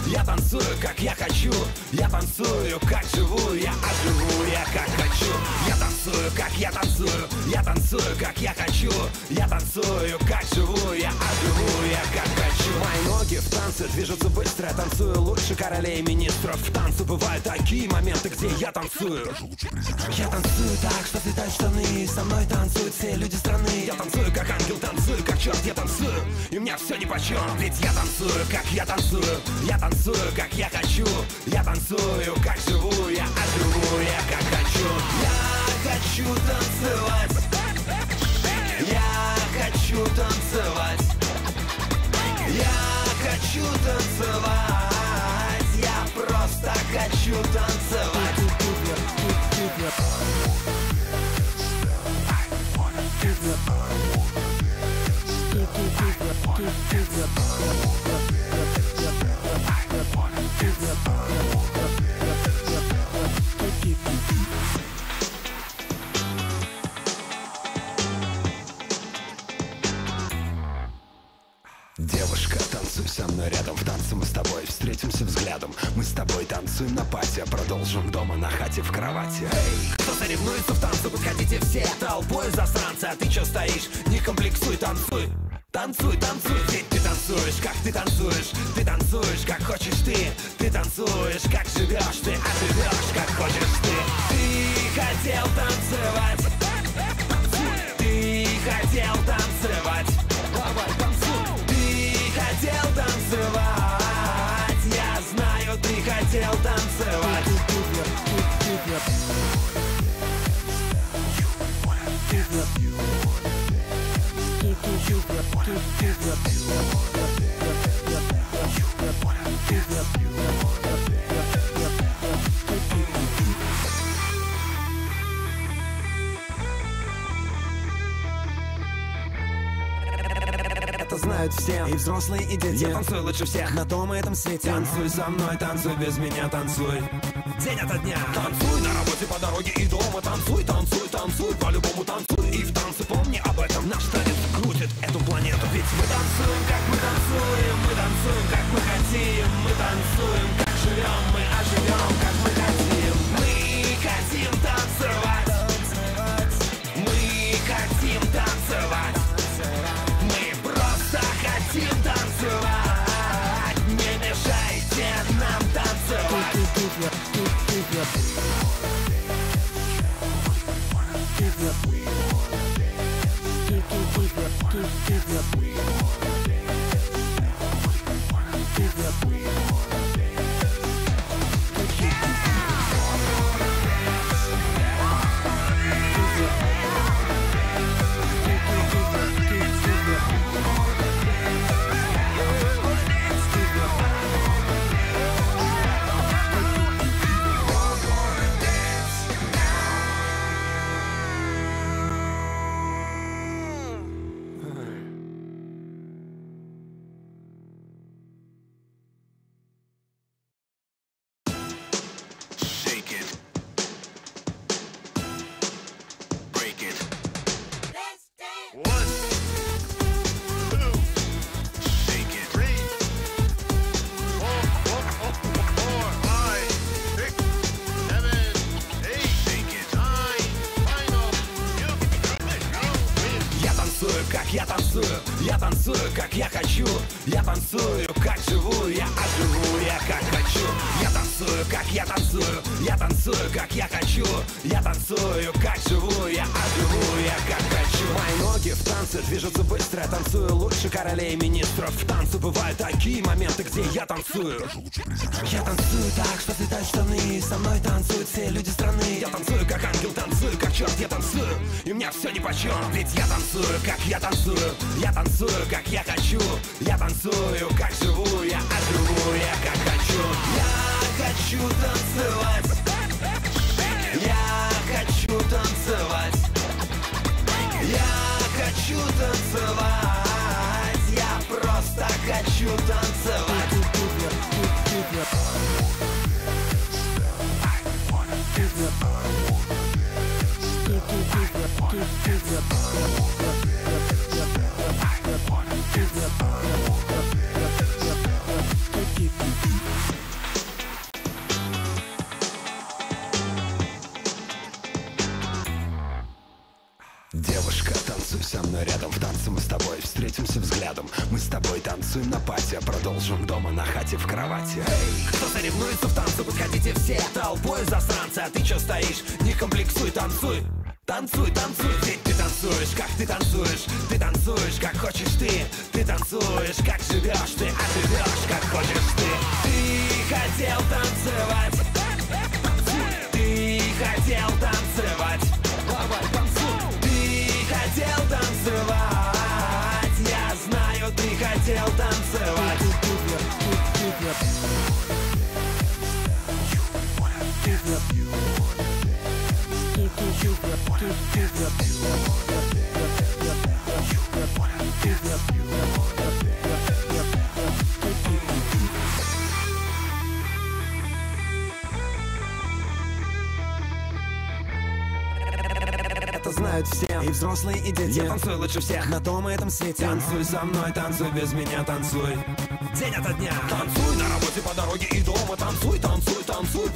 Я танцую, как я хочу. Я танцую, как живу. Я оживу, я как хочу. Я танцую, как я танцую. Я танцую, как я хочу. Я танцую, как живу. Я оживу, я как хочу. Мои ноги в танце движутся быстро. Я танцую лучше королей и министров. В танце бывают такие моменты, где я танцую. Я танцую так, что слетают штаны. Со мной танцуют все люди страны. Я танцую, как ангел, танцую, как черт. Я танцую, и мне все нипочем. Ведь я танцую, как я танцую. Я танцую, как я хочу. Я танцую, как живу. Я оживу, я как хочу. Я хочу танцевать. Я хочу танцевать. Я хочу танцевать. Я просто хочу танцевать. Девушка, танцуй со мной рядом. В танце мы с тобой встретимся взглядом. Мы с тобой танцуем на пати, продолжим дома на хате в кровати. Эй, кто соревнуется в танце, подходите все толпой засранцы. А ты чё стоишь? Не комплексуй, танцуй. Танцуй, танцуй, ведь ты танцуешь, как ты танцуешь. Ты танцуешь, как хочешь ты. Ты танцуешь, как живешь. Ты оживешь, как хочешь ты. Ты хотел танцевать. Ты хотел танцевать. Давай, танцуй. Ты хотел танцевать. Я знаю, ты хотел танцевать. Это знают все, и взрослые, и дети. Я танцую лучше всех на том и этом свете. Танцуй со мной, танцуй без меня, танцуй день ото дня. Танцуй на работе, по дороге и дома. Танцуй, танцуй, танцуй, по-любому танцуй. И в танце помни об этом. Наш танец крутит эту планету. Ведь мы танцуем, как мы танцуем. Мы танцуем, как мы хотим. Мы танцуем, как живем. Мы оживем, как мы хотим. Мы хотим танцевать. Мы хотим танцевать. Мы просто хотим танцевать. Не мешайте нам танцевать. Я танцую, как я хочу. Я танцую, как как живу, я оживу, я как хочу. Я танцую, как я танцую, я танцую, как я хочу. Я танцую, как живу, я оживу, я как хочу. Мои ноги в танце движутся быстро, танцую лучше королей и министров. В танце бывают такие моменты, где я танцую. Я танцую так, что слетают штаны, со мной танцуют все люди страны. Я танцую, как ангел, танцую, как черт, я танцую, и мне все нипочем. Ведь я танцую, как я танцую, я танцую, как я хочу. Я танцую, как живу, я оживу, я как хочу. Я хочу танцевать, я хочу танцевать, я хочу танцевать, я просто хочу танцевать. Девушка, танцуй со мной рядом. В танце мы с тобой встретимся взглядом. Мы с тобой танцуем на пати, а продолжим дома на хате в кровати. Эй, кто соревнуется в танце, подходите все толпой засранцы. А ты чё стоишь? Не комплексуй, танцуй. Танцуй, танцуй, ведь ты танцуешь, как ты танцуешь, как хочешь ты. Ты танцуешь, как живешь ты, а живешь, как хочешь ты. Ты хотел танцевать, ты хотел танцевать. Давай, танцуй. Ты хотел танцевать, я знаю, ты хотел танцевать. Это знают все, и взрослые, и дети. Я танцую лучше всех на том и этом свете. Танцуй со мной, танцуй без меня, танцуй день ото дня. Танцуй на работе, по дороге и дома. Танцуй, танцуй, танцуй.